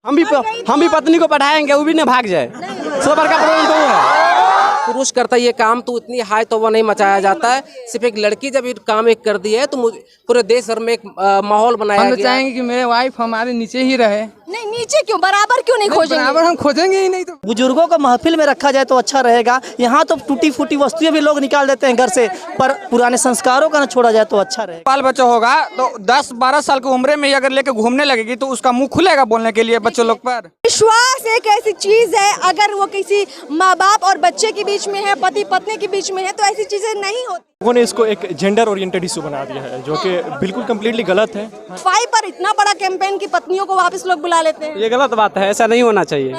हम भी पत्नी को पढ़ाएंगे, वो भी ना भाग जाए। सब बड़का प्रॉब्लम तो वो है। पुरुष करता है ये काम तो इतनी हाई तो वो नहीं मचाया जाता है। सिर्फ एक लड़की जब ये काम एक कर दी है तो पूरे देश भर में एक माहौल बनाया हम तो गया। चाहेंगे कि मेरे वाइफ हमारे नीचे ही रहे। नहीं नीचे क्यों, बराबर क्यों नहीं खोजेंगे? बराबर हम खोजेंगे ही नहीं तो। बुजुर्गों को महफिल में रखा जाए तो अच्छा रहेगा। यहाँ तो टूटी फूटी वस्तुएं भी लोग निकाल देते हैं घर से, पर पुराने संस्कारों का न छोड़ा जाए तो अच्छा रहेगा। बाल बच्चा होगा तो 10-12 साल की उम्र में ही अगर लेके घूमने लगेगी तो उसका मुंह खुलेगा बोलने के लिए बच्चों लोग पर। विश्वास एक ऐसी चीज है, अगर वो किसी माँ बाप और बच्चे के बीच में है, पति पत्नी के बीच में है, तो ऐसी चीजें नहीं होती। लोगों ने इसको एक जेंडर ओरिएंटेड इशू बना दिया है, जो कि बिल्कुल कम्प्लीटली गलत है। फाइव पर इतना बड़ा कैंपेन की पत्नियों को वापस लोग बुला लेते हैं। ये गलत बात है, ऐसा नहीं होना चाहिए।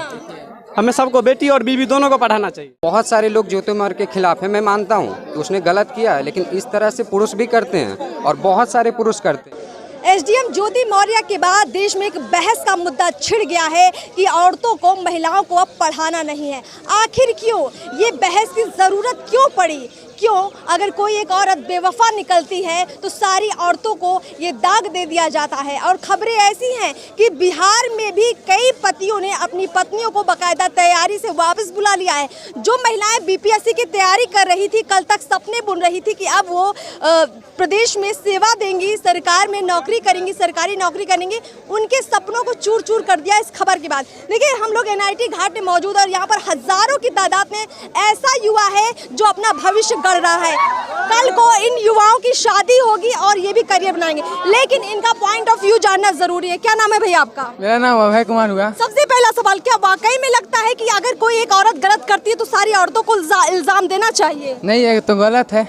हमें सबको, बेटी और बीवी दोनों को पढ़ाना चाहिए। बहुत सारे लोग ज्योतिर्मय के खिलाफ है, मैं मानता हूँ कि उसने गलत किया है, लेकिन इस तरह से पुरुष भी करते हैं और बहुत सारे पुरुष करते हैं। एसडीएम ज्योति मौर्य के बाद देश में एक बहस का मुद्दा छिड़ गया है कि औरतों को, महिलाओं को अब पढ़ाना नहीं है। आखिर क्यों ये बहस की जरूरत क्यों पड़ी? क्यों अगर कोई एक औरत बेवफा निकलती है तो सारी औरतों को ये दाग दे दिया जाता है? और खबरें ऐसी हैं कि बिहार में भी कई पतियों ने अपनी पत्नियों को बाकायदा तैयारी से वापस बुला लिया है। जो महिलाएं बीपीएससी की तैयारी कर रही थी, कल तक सपने बुन रही थी कि अब वो प्रदेश में सेवा देंगी, सरकार में नौकरी करेंगी, सरकारी नौकरी करेंगी, उनके सपनों को चूर चूर कर दिया इस खबर के बाद। देखिए, हम लोग एनआईटी घाट में मौजूद है और यहाँ पर हजारों की तादाद में ऐसा युवा है जो अपना भविष्य गढ़ रहा है। कल को इन युवाओं की शादी होगी और ये भी करियर बनाएंगे, लेकिन इनका पॉइंट ऑफ व्यू जानना जरूरी है। क्या नाम है भैया आपका? मेरा नाम अभय कुमार हुआ। सबसे पहला सवाल, क्या वाकई में लगता है कि अगर कोई एक औरत गलत करती है तो सारी औरतों को इल्जाम देना चाहिए? नहीं, ये तो गलत है।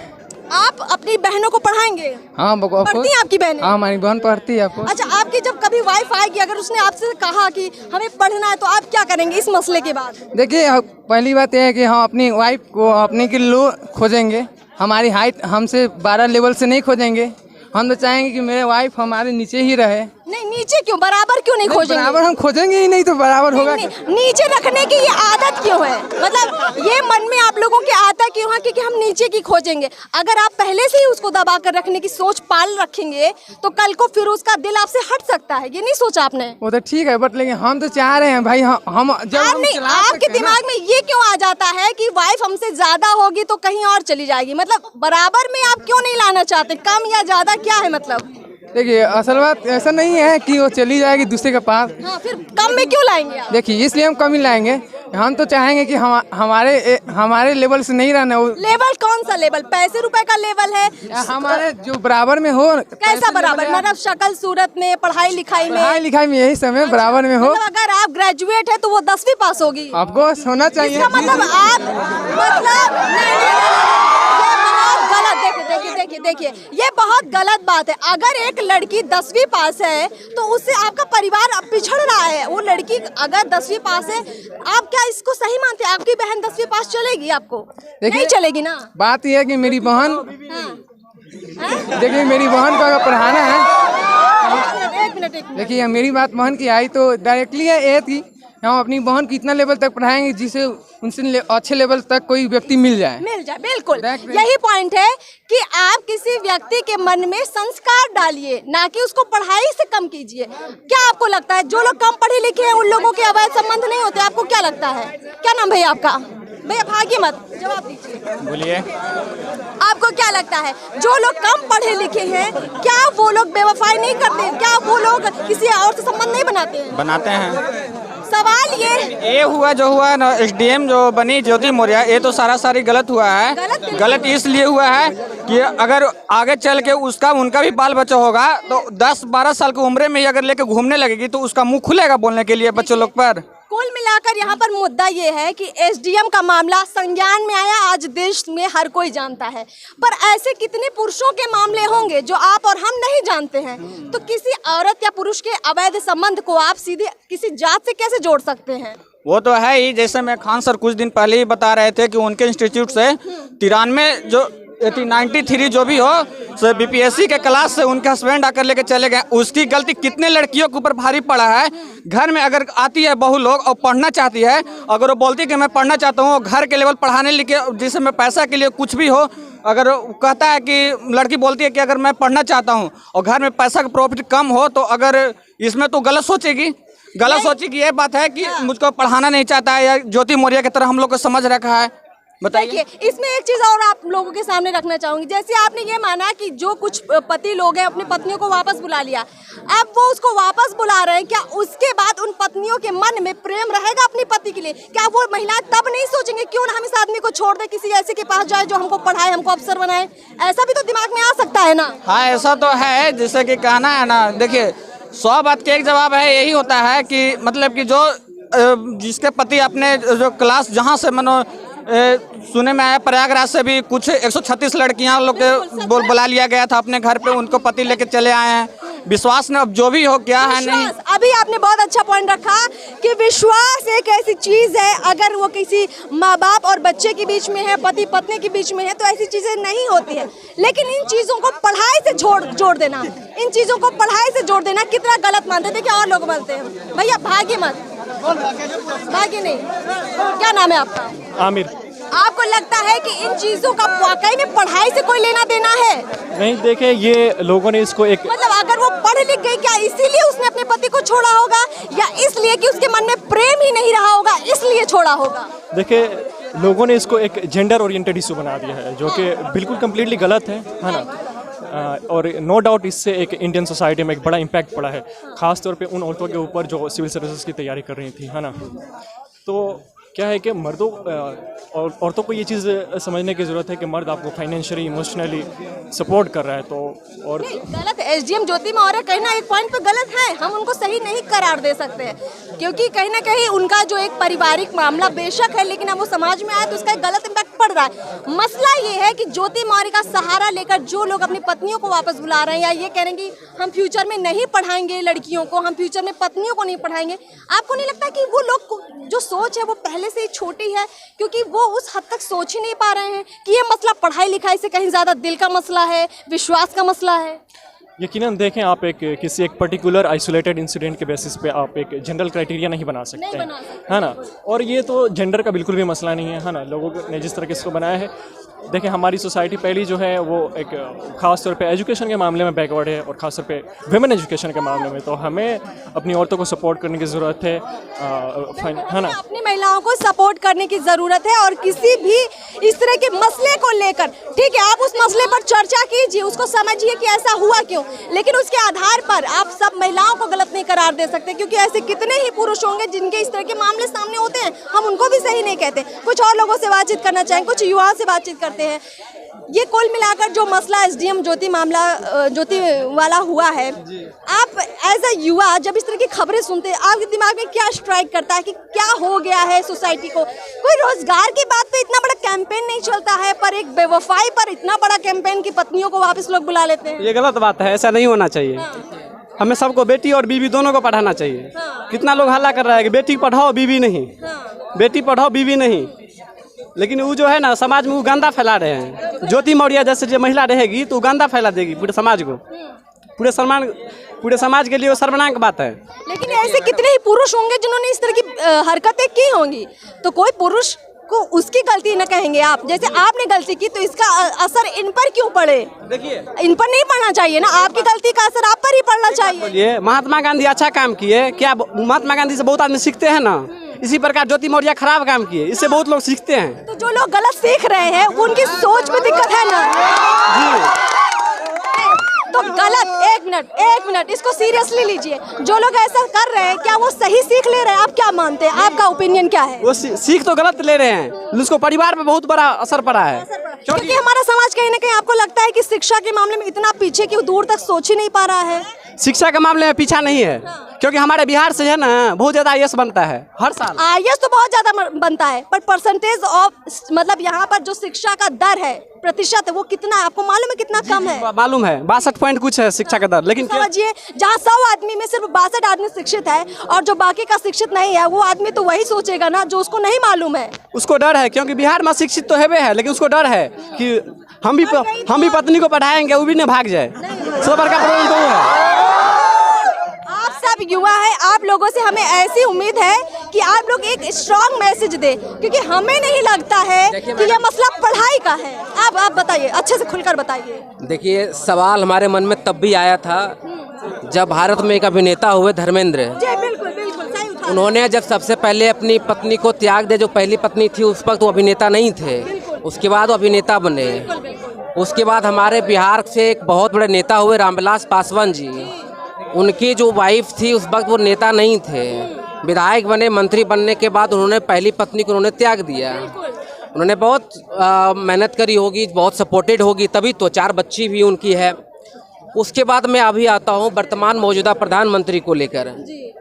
आप अपनी बहनों को पढ़ाएंगे? हाँ, पढ़ती हैं आपकी बहनें? हाँ, हमारी बहन पढ़ती है। आपको अच्छा, आपकी जब कभी वाइफ आएगी, अगर उसने आपसे कहा कि हमें पढ़ना है, तो आप क्या करेंगे इस मसले के बाद? देखिए, पहली बात यह है कि हम अपनी वाइफ को अपने के लो खोजेंगे। हमारी हाइट हमसे 12 लेवल से नहीं खोजेंगे। हम तो चाहेंगे कि मेरे वाइफ हमारे नीचे ही रहे। नहीं, नीचे क्यों, बराबर क्यों नहीं खोजेंगे? बराबर हम खोजेंगे ही नहीं तो बराबर होगा। नीचे रखने की ये आदत क्यों है? मतलब ये मन में आप लोगों की आता क्यों है कि हम नीचे की खोजेंगे? अगर आप पहले से ही उसको दबा कर रखने की सोच पाल रखेंगे तो कल को फिर उसका दिल आपसे हट सकता है। ये नहीं सोचा आपने? वो तो ठीक है, बट लेकिन हम तो चाह रहे हैं भाई, हम जब आपके दिमाग में ये क्यों आ जाता है कि वाइफ हमसे ज्यादा होगी तो कहीं और चली जाएगी? मतलब बराबर में आप क्यों नहीं लाना चाहते? कम या ज्यादा क्या है मतलब? देखिए, असल बात ऐसा नहीं है कि वो चली जाएगी दूसरे के पास। हाँ, फिर कम में क्यों लाएंगे आप? देखिए, इसलिए हम कम ही लाएंगे। हम तो चाहेंगे कि हमारे लेवल से नहीं रहना। लेवल कौन सा लेवल? पैसे रुपए का लेवल है? हमारे जो बराबर में हो। कैसा बराबर? मतलब शक्ल सूरत में, पढ़ाई लिखाई में? पढ़ाई लिखाई में यही समय बराबर में हो। मतलब अगर आप ग्रेजुएट है तो वो 10वीं पास होगी? आपको होना चाहिए। इसका मतलब आप देखिए, ये बहुत गलत बात है। अगर एक लड़की 10वीं पास है तो उससे आपका परिवार अब पिछड़ रहा है। वो लड़की अगर 10वीं पास है, आप क्या इसको सही मानते हैं? आपकी बहन 10वीं पास चलेगी? आपको नहीं चलेगी ना। बात यह है कि मेरी बहन, देखिए मेरी बहन को अगर पढ़ाना है, एक मिनट देखिए मेरी बात बहन की आई तो डायरेक्टली है ये कि हम अपनी बहन को इतना लेवल तक पढ़ाएंगे जिससे उनसे अच्छे लेवल तक कोई व्यक्ति मिल जाए। बिल्कुल यही पॉइंट है कि आप किसी व्यक्ति के मन में संस्कार डालिए, ना कि उसको पढ़ाई से कम कीजिए। क्या आपको लगता है जो लोग कम पढ़े लिखे हैं उन लोगों के अवैध संबंध नहीं होते? आपको क्या लगता है? क्या नाम भैया आपका? भैया भागिए मत, जवाब दीजिए। बोलिए, आपको क्या लगता है जो लोग कम पढ़े लिखे हैं, क्या वो लोग बेवफाई नहीं करते? क्या वो लोग किसी और से संबंध नहीं बनाते हैं? बनाते हैं। सवाल ये हुआ जो हुआ ना, एसडीएम जो बनी ज्योति मौर्य, ये तो सारी गलत हुआ है। गलत इसलिए हुआ है कि अगर आगे चल के उनका भी बाल बच्चा होगा तो 10-12 साल की उम्र में ही अगर लेके घूमने लगेगी तो उसका मुंह खुलेगा बोलने के लिए बच्चों लोग पर। कुल मिलाकर यहाँ पर मुद्दा ये है कि एसडीएम का मामला संज्ञान में आया, आज देश में हर कोई जानता है, पर ऐसे कितने पुरुषों के मामले होंगे जो आप और हम नहीं जानते हैं? तो किसी औरत या पुरुष के अवैध संबंध को आप सीधे किसी जात से कैसे जोड़ सकते हैं? वो तो है ही। जैसे मैं खान सर कुछ दिन पहले ही बता रहे थे कि उनके इंस्टीट्यूट से 93 जो 93 जो भी हो, बीपीएससी के क्लास से उनके हस्बैंड आकर लेके चले गए। उसकी गलती कितने लड़कियों के ऊपर भारी पड़ा है। घर में अगर आती है बहू लोग और पढ़ना चाहती है, अगर वो बोलती है कि मैं पढ़ना चाहता हूँ, घर के लेवल पढ़ाने लिखे, जिससे मैं पैसा के लिए कुछ भी हो, अगर कहता है कि लड़की बोलती है कि अगर मैं पढ़ना चाहता हूँ और घर में पैसा का प्रॉफिट कम हो, तो अगर इसमें तो गलत सोचेगी। गलत सोची कि ये बात है कि मुझको पढ़ाना नहीं चाहता है या ज्योति मौर्य की तरह हम लोग को समझ रखा है। बताइए। देखिए इसमें एक चीज और आप लोगों के सामने रखना चाहूंगी, जैसे आपने ये माना कि जो कुछ पति लोग हैं अपनी पत्नियों को वापस बुला लिया, अब वो उसको वापस बुला रहे हैं, क्या उसके बाद उन पत्नियों के मन में प्रेम रहेगा अपने पति के लिए? क्या वो महिलाएं तब नहीं सोचेंगे क्यों ना हम इस आदमी को छोड़ दे, किसी ऐसे के पास जाए जो हमको पढ़ाए, हमको अफसर बनाए? ऐसा भी तो दिमाग में आ सकता है ना। हाँ ऐसा तो है, जैसे कि कहना है ना, देखिए 100 बात के एक जवाब है, यही होता है कि मतलब कि जो जिसके पति अपने जो क्लास जहाँ से मनो सुने में आया प्रयागराज से भी कुछ 136 लड़कियां लोग के बुला लिया गया था अपने घर पे, उनको पति लेके चले आए हैं। विश्वास ने अब जो भी हो क्या है नहीं। अभी आपने बहुत अच्छा पॉइंट रखा कि विश्वास एक ऐसी चीज है, अगर वो किसी माँ बाप और बच्चे के बीच में है, पति पत्नी के बीच में है, तो ऐसी चीजें नहीं होती है। लेकिन इन चीजों को पढ़ाई से जोड़ देना, इन चीजों को पढ़ाई से जोड़ देना कितना गलत मानते थे। क्या और लोग मानते हैं? भैया भाग्य मत, भाग्य नहीं, क्या नाम है आपका? आमिर। आपको लगता है कि इन चीजों का वाकई में पढ़ाई से कोई लेना देना है? नहीं, देखे ये लोगों ने इसको एक मतलब अगर वो पढ़ लिख गई, क्या इसीलिए उसने अपने पति को छोड़ा होगा, या इसलिए कि उसके मन में प्रेम ही नहीं रहा होगा इसलिए छोड़ा होगा? देखे लोगों ने इसको एक जेंडर ओरिएंटेड इशू बना दिया है, जो कि बिल्कुल कम्प्लीटली गलत है ना। और नो डाउट इससे एक इंडियन सोसाइटी में एक बड़ा इम्पैक्ट पड़ा है, ख़ास तौर पे उन औरतों के ऊपर जो सिविल सर्विसेज की तैयारी कर रही थी, है ना। तो क्या है कि मर्दों और औरतों को ये चीज़ समझने की ज़रूरत है कि मर्द आपको फाइनेंशियली इमोशनली सपोर्ट कर रहा है, तो और गलत है। एसडीएम ज्योति मौर्य कहीं ना एक पॉइंट पे गलत है, हम उनको सही नहीं करार दे सकते हैं, क्योंकि कहीं ना कहीं उनका जो एक पारिवारिक मामला बेशक है, लेकिन अब वो समाज में आया तो उसका एक गलत इम्पैक्ट पड़ रहा है। मसला ये है कि ज्योति मौर्य का सहारा लेकर जो लोग अपनी पत्नियों को वापस बुला रहे हैं, या ये कह रहे हैं कि हम फ्यूचर में नहीं पढ़ाएंगे लड़कियों को, हम फ्यूचर में पत्नियों को नहीं पढ़ाएंगे, आपको नहीं लगता कि वो लोग जो सोच है वो पहले से ही छोटी है, क्योंकि वो उस हद तक सोच ही नहीं पा रहे हैं कि ये मसला पढ़ाई लिखाई से कहीं ज़्यादा दिल का मसला है, विश्वास का मसला है? यकीनन देखें, आप किसी एक पर्टिकुलर आइसोलेटेड इंसिडेंट के बेसिस पे आप एक जनरल क्राइटेरिया नहीं बना सकते हैं, है ना। और ये तो जेंडर का बिल्कुल भी मसला नहीं है ना। लोगों ने जिस तरह के इसको बनाया है, देखें हमारी सोसाइटी पहली जो है वो एक ख़ास तौर पे एजुकेशन के मामले में बैकवर्ड है, और ख़ास तौर पे वुमेन एजुकेशन के मामले में, तो हमें अपनी औरतों को सपोर्ट करने की ज़रूरत है ना। अपनी महिलाओं को सपोर्ट करने की ज़रूरत है, और किसी भी इस तरह के मसले को लेकर, ठीक है आप उस मसले पर चर्चा कीजिए, उसको समझिए कि ऐसा हुआ क्यों, लेकिन उसके आधार पर आप सब महिलाओं को गलत नहीं करार दे सकते, क्योंकि ऐसे कितने ही पुरुष होंगे जिनके इस तरह के मामले सामने होते हैं, हम उनको भी सही नहीं कहते। कुछ और लोगों से बातचीत करना चाहेंगे, कुछ युवाओं से बातचीत करते हैं। ये कुल मिलाकर जो मसला एसडीएम ज्योति वाला हुआ है, आप एज अ युवा जब इस तरह की खबरें सुनते हैं, आपके दिमाग में क्या स्ट्राइक करता है कि क्या हो गया है सोसाइटी को? कोई रोजगार की बात पे इतना बड़ा कैंपेन नहीं चलता है, पर एक बेवफाई पर इतना बड़ा कैंपेन की पत्नियों को वापस लोग बुला लेते हैं। ये गलत बात है, ऐसा नहीं होना चाहिए। हमें सबको बेटी और बीवी दोनों को पढ़ाना चाहिए। कितना लोग हल्ला कर रहा है कि बेटी पढ़ाओ बीवी नहीं, बेटी पढ़ाओ बीवी नहीं, लेकिन वो जो है ना समाज में वो गंदा फैला रहे हैं। ज्योति मौर्य जैसे जो महिला रहेगी तो गंदा फैला देगी पूरे समाज को, पूरे समाज के लिए वो शर्मनाक बात है। लेकिन ऐसे कितने ही पुरुष होंगे जिन्होंने इस तरह की हरकतें की होंगी, तो कोई पुरुष को उसकी गलती न कहेंगे आप। जैसे आपने गलती की तो इसका असर इन पर क्यों पड़े? देखिए इन पर नहीं पड़ना चाहिए ना, आपकी गलती का असर आप पर ही पड़ना चाहिए। महात्मा गांधी अच्छा काम किए, क्या महात्मा गांधी से बहुत आदमी सीखते हैं ना, इसी प्रकार ज्योति मौर्य खराब काम किए, इससे बहुत लोग सीखते हैं। तो जो लोग गलत सीख रहे हैं उनकी सोच में दिक्कत है ना जी। तो गलत, एक मिनट इसको सीरियसली लीजिए। जो लोग ऐसा कर रहे हैं क्या वो सही सीख ले रहे हैं? आप क्या मानते हैं, आपका ओपिनियन क्या है? वो सीख तो गलत ले रहे हैं, उसको परिवार पे बहुत बड़ा असर पड़ा है, क्योंकि हमारा समाज कहीं ना कहीं आपको लगता है कि शिक्षा के मामले में इतना पीछे कि वो दूर तक सोच ही नहीं पा रहा है। शिक्षा के मामले में पीछा नहीं है, क्योंकि हमारे बिहार से है ना बहुत ज्यादा आईएएस बनता है हर साल। आईएएस तो बहुत ज्यादा बनता है, पर परसेंटेज ऑफ मतलब यहाँ पर जो शिक्षा का दर है, प्रतिशत है, वो कितना आपको मालूम है? कितना कम है? मालूम है, 62 पॉइंट कुछ है शिक्षा का दर। लेकिन समझिए, जहाँ 100 आदमी में सिर्फ 62 आदमी शिक्षित है और जो बाकी का शिक्षित नहीं है, वो आदमी तो वही सोचेगा ना जो उसको नहीं मालूम है। उसको डर है, क्योंकि बिहार में शिक्षित तो है, लेकिन उसको डर है कि हम भी पत्नी को पढ़ाएंगे, वो भी न भाग जाए। सब बड़का प्रॉब्लम तो है। आप सब युवा हैं, आप लोगों से हमें ऐसी उम्मीद है कि आप लोग एक स्ट्रॉन्ग मैसेज दें, क्योंकि हमें नहीं लगता है कि ये मसला पढ़ाई का है। आप बताइए, अच्छे से खुलकर बताइए। देखिए, सवाल हमारे मन में तब भी आया था जब भारत में एक अभिनेता हुए धर्मेंद्र, जी बिल्कुल बिल्कुल, उन्होंने जब सबसे पहले अपनी पत्नी को त्याग दिया, जो पहली पत्नी थी उस वक्त वो अभिनेता नहीं थे, उसके बाद वो अभिनेता बने। उसके बाद हमारे बिहार से एक बहुत बड़े नेता हुए रामविलास पासवान जी, उनकी जो वाइफ थी उस वक्त वो नेता नहीं थे, विधायक बने, मंत्री बनने के बाद उन्होंने पहली पत्नी को उन्होंने त्याग दिया। उन्होंने बहुत मेहनत करी होगी, बहुत सपोर्टेड होगी, तभी तो 4 बच्ची भी उनकी है। उसके बाद मैं अभी आता हूँ वर्तमान मौजूदा प्रधानमंत्री को लेकर।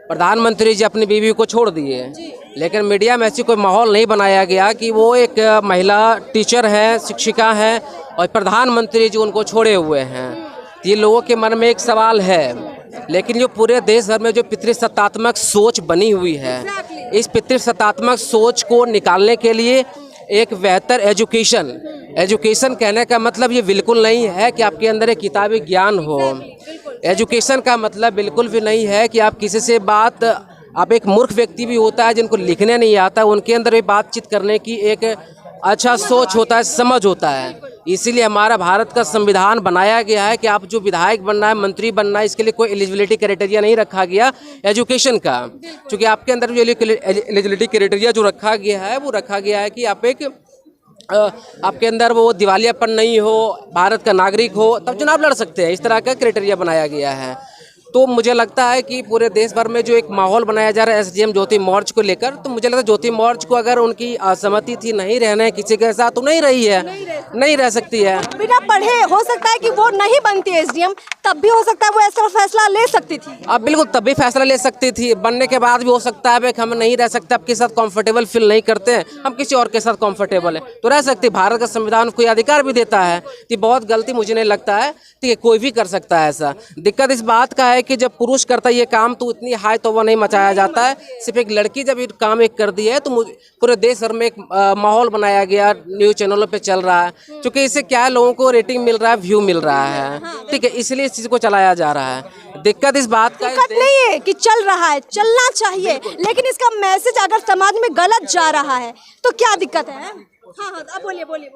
प्रधानमंत्री जी अपनी बीवी को छोड़ दिए, लेकिन मीडिया में ऐसी कोई माहौल नहीं बनाया गया कि वो एक महिला टीचर है, शिक्षिका है और प्रधानमंत्री जी उनको छोड़े हुए हैं। ये लोगों के मन में एक सवाल है, लेकिन जो पूरे देश भर में जो पितृसत्तात्मक सोच बनी हुई है, इस पितृसत्तात्मक सोच को निकालने के लिए एक बेहतर एजुकेशन कहने का मतलब ये बिल्कुल नहीं है कि आपके अंदर एक किताबी ज्ञान हो। एजुकेशन का मतलब बिल्कुल भी नहीं है कि आप किसी से बात, आप एक मूर्ख व्यक्ति भी होता है जिनको लिखने नहीं आता, उनके अंदर भी बातचीत करने की एक अच्छा सोच होता है, समझ होता है। इसीलिए हमारा भारत का संविधान बनाया गया है कि आप जो विधायक बनना है, मंत्री बनना है, इसके लिए कोई एलिजिबिलिटी क्राइटेरिया नहीं रखा गया एजुकेशन का, क्योंकि आपके अंदर जो एलिजिबिलिटी क्राइटेरिया जो रखा गया है वो रखा गया है कि आप एक आपके अंदर वो दिवालियापन नहीं हो, भारत का नागरिक हो, तब चुनाव लड़ सकते हैं। इस तरह का क्राइटेरिया बनाया गया है। तो मुझे लगता है कि पूरे देश भर में जो एक माहौल बनाया जा रहा है एसडीएम ज्योति मौर्य को लेकर, तो मुझे लगता है ज्योति मौर्य को अगर उनकी असहमति थी नहीं रहना है किसी के साथ, तो नहीं रही है, नहीं रह सकती है। बिना पढ़े हो सकता है कि वो नहीं बनती एसडीएम, तब भी हो सकता है वो ऐसा फैसला ले सकती थी। अब बिल्कुल तब भी फैसला ले सकती थी, बनने के बाद भी हो सकता है कि हम नहीं रह सकते, आपके साथ कंफर्टेबल फील नहीं करते हैं, हम किसी और के साथ कंफर्टेबल है तो रह सकते। भारत का संविधान कोई अधिकार भी देता है, तो बहुत गलती मुझे नहीं लगता है, ठीक है, कोई भी कर सकता है ऐसा। दिक्कत इस बात का है कि जब पुरुष करता है ये काम तो इतनी हाई तो वो नहीं मचाया जाता है। सिर्फ एक लड़की जब ये काम एक कर दी है तो पूरे देश भर में एक माहौल बनाया गया, न्यूज़ चैनलों पे चल रहा है, क्योंकि इससे क्या है, लोगों को रेटिंग मिल रहा है, व्यू मिल रहा है, ठीक है, इसलिए इस चीज़ को चलाया जा रहा है। दिक्कत इस बात का नहीं है कि चल रहा है, चलना चाहिए, लेकिन इसका मैसेज अगर समाज में गलत जा रहा है तो क्या दिक्कत है? हाँ, अब बोलिए।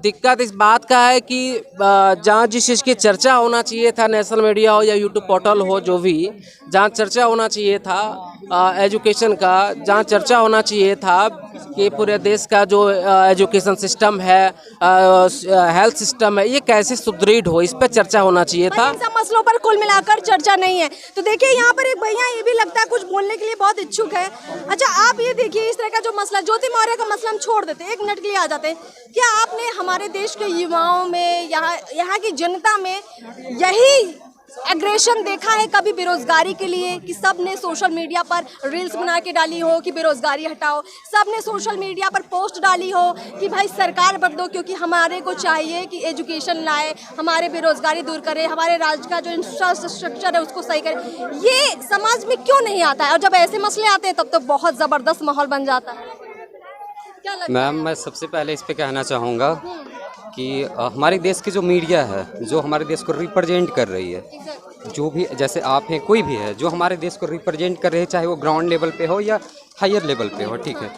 दिक्कत इस बात का है कि जहाँ जिस चीज़ की चर्चा होना चाहिए था, नेशनल मीडिया हो या यूट्यूब पोर्टल हो, जो भी जहाँ चर्चा होना चाहिए था एजुकेशन का, जहाँ चर्चा होना चाहिए था कि पूरे देश का जो एजुकेशन सिस्टम है, हेल्थ सिस्टम है, ये कैसे सुदृढ़ हो, इस पर चर्चा होना चाहिए था। इन सब मसलों पर कुल मिलाकर चर्चा नहीं है। तो देखिए यहाँ पर एक भैया ये भी लगता है कुछ बोलने के लिए बहुत इच्छुक है। अच्छा, आप ये देखिए इस तरह का जो मसला, ज्योति मौर्य का मसला हम छोड़ देते हैं, 1 मिनट के लिए आ जाते हैं। क्या आपने हमारे देश के युवाओं में, यहाँ की जनता में यही एग्रेशन देखा है कभी बेरोजगारी के लिए, कि सब ने सोशल मीडिया पर रील्स बना के डाली हो कि बेरोजगारी हटाओ, सब ने सोशल मीडिया पर पोस्ट डाली हो कि भाई सरकार बदलो क्योंकि हमारे को चाहिए कि एजुकेशन लाए, हमारे बेरोजगारी दूर करे, हमारे राज्य का जो इंफ्रास्ट्रक्चर है उसको सही करे? ये समाज में क्यों नहीं आता है? और जब ऐसे मसले आते हैं तब तो बहुत ज़बरदस्त माहौल बन जाता है। क्या लगता है? मैम, मैं सबसे पहले इस पे कहना चाहूँगा कि हमारे देश की जो मीडिया है, जो हमारे देश को रिप्रेजेंट कर रही है, जो भी, जैसे आप हैं, कोई भी है जो हमारे देश को रिप्रेजेंट कर रहे हैं, चाहे वो ग्राउंड लेवल पे हो या हायर लेवल पे हो, ठीक है,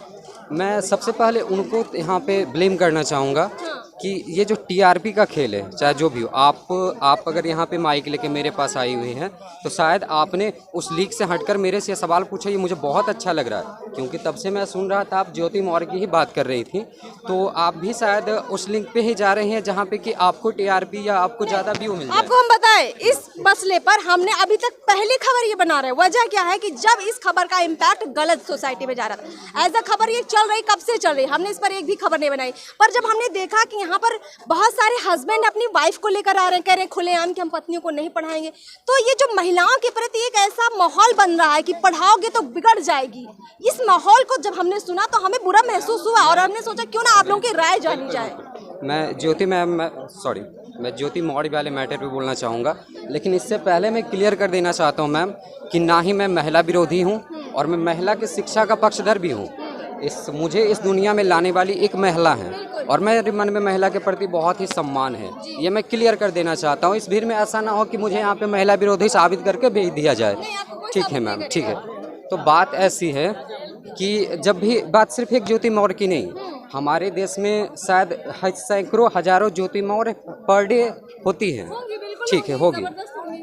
मैं सबसे पहले उनको यहाँ पे ब्लेम करना चाहूँगा कि ये जो टीआरपी का खेल है, चाहे जो भी हो, आप अगर यहाँ पे माइक लेके मेरे पास आई हुई हैं तो शायद आपने उस लीक से हटकर मेरे से सवाल पूछा, ये मुझे बहुत अच्छा लग रहा है, क्योंकि तब से मैं सुन रहा था आप ज्योति मौर्य की ही बात कर रही थी, तो आप भी शायद उस लिंक पे ही जा रहे हैं जहाँ पे कि आपको टीआरपी या आपको ज़्यादा व्यू मिल जाए। आपको हम बताएं, इस मसले पर हमने अभी तक पहली खबर ये बना रहे हैं। वजह क्या है कि जब इस खबर का इम्पैक्ट गलत सोसाइटी में जा रहा था, एज अ खबर ये चल रही, कब से चल रही, हमने इस पर एक भी खबर नहीं बनाई, पर जब हमने देखा कि यहाँ पर बहुत सारे हस्बैंड अपनी वाइफ को लेकर आ रहे हैं, कह रहे हैं खुलेआम कि हम पत्नियों को नहीं पढ़ाएंगे, तो ये जो महिलाओं के प्रति एक ऐसा माहौल बन रहा है कि पढ़ाओगे तो बिगड़ जाएगी। इस माहौल को जब हमने सुना तो हमें बुरा महसूस हुआ और हमने सोचा क्यों ना आप लोगों की राय जानी जाए। मैं ज्योति मौर्य वाले मैटर पे बोलना चाहूँगा, लेकिन इससे पहले मैं क्लियर कर देना चाहता हूँ मैम कि ना ही मैं महिला विरोधी हूँ और मैं महिला की शिक्षा का पक्षधर भी हूँ। मुझे इस दुनिया में लाने वाली एक महिला है और मेरे मन में महिला के प्रति बहुत ही सम्मान है, ये मैं क्लियर कर देना चाहता हूँ। इस भीड़ में ऐसा ना हो कि मुझे यहाँ पे महिला विरोधी साबित करके भेज दिया जाए। ठीक है मैम, ठीक है। तो बात ऐसी है कि जब भी बात सिर्फ एक ज्योति मौर्य की नहीं, हमारे देश में शायद सैकड़ों हजारों ज्योति मौर्य पर डे होती है, ठीक है, होगी।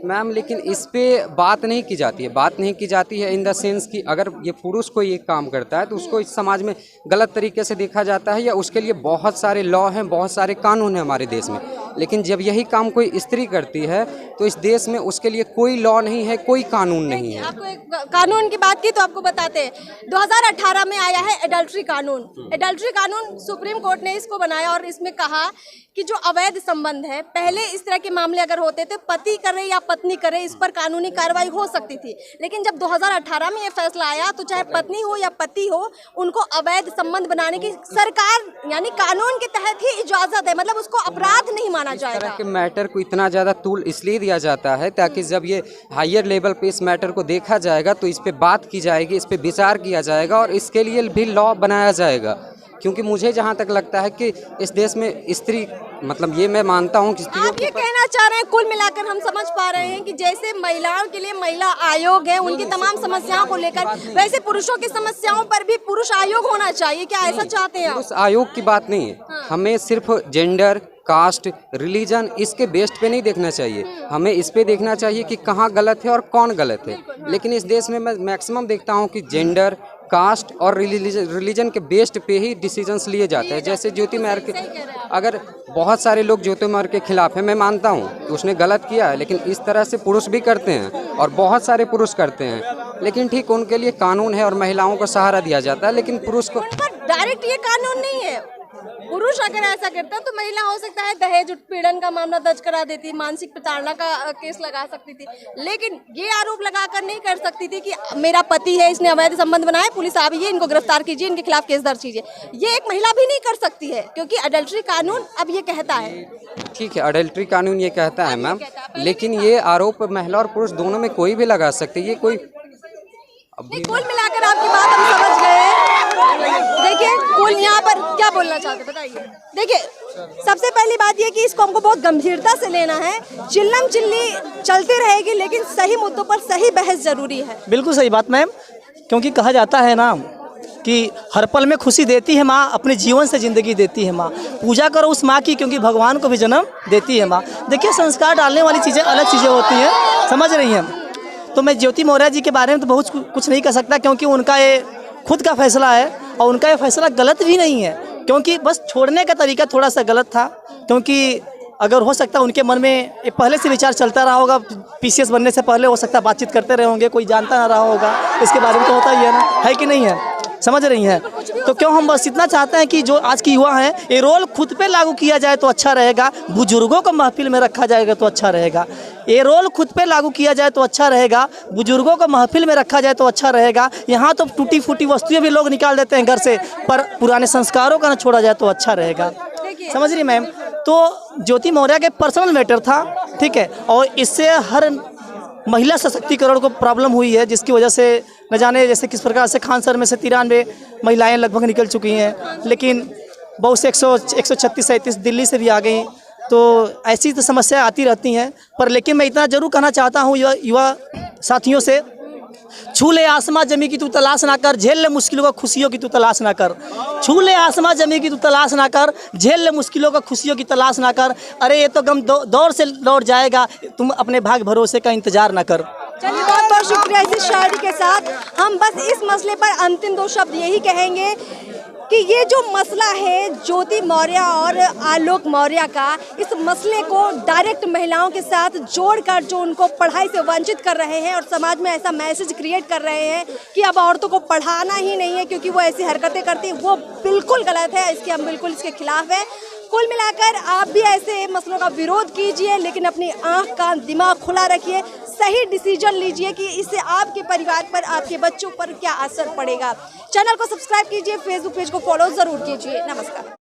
मैम, लेकिन इस पे बात नहीं की जाती है। बात नहीं की जाती है इन द सेंस कि अगर ये पुरुष कोई ये काम करता है तो उसको इस समाज में गलत तरीके से देखा जाता है, या उसके लिए बहुत सारे लॉ हैं, बहुत सारे कानून हैं हमारे देश में। लेकिन जब यही काम कोई स्त्री करती है तो इस देश में उसके लिए कोई लॉ नहीं है, कोई कानून नहीं है। आपको एक कानून की बात की तो आपको बताते हैं 2018 में आया है एडल्ट्री कानून। एडल्ट्री कानून सुप्रीम कोर्ट ने इसको बनाया और इसमें कहा कि जो अवैध संबंध है, पहले इस तरह के मामले अगर होते थे पति करे या पत्नी करे इस पर कानूनी कार्रवाई हो सकती थी, लेकिन जब 2018 में ये फैसला आया तो चाहे पत्नी हो या पति हो उनको अवैध संबंध बनाने की सरकार यानी कानून के तहत ही इजाजत है, मतलब उसको अपराध नहीं माना जाएगा। इस तरह के मैटर को इतना ज़्यादा तूल इसलिए दिया जाता है ताकि जब ये हायर लेवल पे इस मैटर को देखा जाएगा तो इस पे बात की जाएगी, इस पे विचार किया जाएगा और इसके लिए भी लॉ बनाया जाएगा। क्योंकि मुझे जहाँ तक लगता है कि इस देश में स्त्री, मतलब ये मैं मानता हूँ कि आप ये कहना चाह रहे हैं, कुल मिलाकर हम समझ पा रहे हैं कि जैसे महिलाओं के लिए महिला आयोग है उनकी तमाम समस्याओं को लेकर, वैसे पुरुषों की समस्याओं पर भी पुरुष आयोग होना चाहिए, क्या ऐसा चाहते हैं आप? उस आयोग की बात नहीं है, हमें सिर्फ जेंडर, कास्ट, रिलीजन इसके बेस्ड पे नहीं देखना चाहिए, हमें इस पे देखना चाहिए कि कहाँ गलत है और कौन गलत है। लेकिन इस देश में मैं मैक्सिमम देखता हूँ कि जेंडर, कास्ट और रिलीजन के बेस्ड पे ही डिसीजंस लिए जाते हैं। जैसे ज्योति मौर्य के, अगर बहुत सारे लोग ज्योति मौर्य के खिलाफ है, मैं मानता हूँ कि उसने गलत किया है, लेकिन इस तरह से पुरुष भी करते हैं और बहुत सारे पुरुष करते हैं। लेकिन ठीक उनके लिए कानून है और महिलाओं को सहारा दिया जाता है, लेकिन पुरुष को डायरेक्ट ये कानून नहीं है। पुरुष अगर ऐसा करता तो महिला हो सकता है दहेज उत्पीड़न का मामला दर्ज करा देती, मानसिक प्रताड़ना का केस लगा सकती थी, लेकिन ये आरोप लगाकर नहीं कर सकती थी कि मेरा पति है, इसने अवैध संबंध बनाए, पुलिस आ गई है, इनको गिरफ्तार कीजिए, इनके खिलाफ केस दर्ज कीजिए। ये एक महिला भी नहीं कर सकती है क्योंकि अडल्ट्री कानून अब ये कहता है। ठीक है, अडल्ट्री कानून ये कहता है मैम, लेकिन ये आरोप महिला और पुरुष दोनों में कोई भी लगा सकते हैं। ये कोई कुल मिलाकर आपकी बात हम समझ गए। देखिए कुल यहाँ पर क्या बोलना चाहते बताइए। देखिए सबसे पहली बात ये कि इसको हमको बहुत गंभीरता से लेना है। चिल्लम चिल्ली चलती रहेगी लेकिन सही मुद्दों पर सही बहस जरूरी है। बिल्कुल सही बात मैम, क्योंकि कहा जाता है ना कि हर पल में खुशी देती है माँ, अपने जीवन से ज़िंदगी देती है माँ। पूजा करो उस माँ की क्योंकि भगवान को भी जन्म देती है माँ। देखिए संस्कार डालने वाली चीज़ें अलग चीज़ें होती हैं, समझ रही हैं। तो मैं ज्योति मौर्य जी के बारे में तो बहुत कुछ नहीं कह सकता क्योंकि उनका ये खुद का फैसला है और उनका ये फैसला गलत भी नहीं है, क्योंकि बस छोड़ने का तरीका थोड़ा सा गलत था। क्योंकि अगर हो सकता है उनके मन में ये पहले से विचार चलता रहा होगा, पीसीएस बनने से पहले हो सकता है बातचीत करते रहे होंगे, कोई जानता ना रहा होगा, इसके बारे में तो होता ही है ना, है कि नहीं है, समझ रही हैं। तो क्यों हम बस इतना चाहते हैं कि जो आज की युवा हैं ये रोल खुद पे लागू किया जाए तो अच्छा रहेगा, बुजुर्गों को महफिल में रखा जाएगा तो अच्छा रहेगा। ये रोल खुद पे लागू किया जाए तो अच्छा रहेगा, बुजुर्गों को महफिल में रखा जाए तो अच्छा रहेगा। यहाँ तो टूटी फूटी वस्तुएं भी लोग निकाल देते हैं घर से, पर पुराने संस्कारों का ना छोड़ा जाए तो अच्छा रहेगा, समझ रही मैम। तो ज्योति मौर्य के पर्सनल मैटर था, ठीक है, और इससे हर महिला सशक्तिकरण को प्रॉब्लम हुई है, जिसकी वजह से न जाने जैसे किस प्रकार से खान सर में से 93 महिलाएं लगभग निकल चुकी हैं, लेकिन बहुत से 136-37 दिल्ली से भी आ गई। तो ऐसी तो समस्या आती रहती हैं, पर लेकिन मैं इतना जरूर कहना चाहता हूँ युवा साथियों से, छू ले आसमां जमी की तू तलाश ना कर, झेल ले मुश्किलों का खुशियों की तू तलाश ना कर। छू ले आसमां जमी की तू तलाश ना कर, झेल ले मुश्किलों का खुशियों की तलाश ना कर। अरे ये तो गम दौर से लौट जाएगा, तुम अपने भाग भरोसे का इंतजार ना कर। चलिए बहुत बहुत शुक्रिया। इसी शायरी के साथ हम बस इस मसले पर अंतिम 2 शब्द यही कहेंगे कि ये जो मसला है ज्योति मौर्य और आलोक मौर्य का, इस मसले को डायरेक्ट महिलाओं के साथ जोड़कर जो उनको पढ़ाई से वंचित कर रहे हैं और समाज में ऐसा मैसेज क्रिएट कर रहे हैं कि अब औरतों को पढ़ाना ही नहीं है क्योंकि वो ऐसी हरकतें करती हैं, वो बिल्कुल गलत है। इसके हम बिल्कुल इसके खिलाफ है। कुल मिलाकर आप भी ऐसे मसलों का विरोध कीजिए, लेकिन अपनी आँख कान दिमाग खुला रखिए, सही डिसीजन लीजिए कि इससे आपके परिवार पर, आपके बच्चों पर क्या असर पड़ेगा। चैनल को सब्सक्राइब कीजिए, फेसबुक पेज को फॉलो जरूर कीजिए। नमस्कार।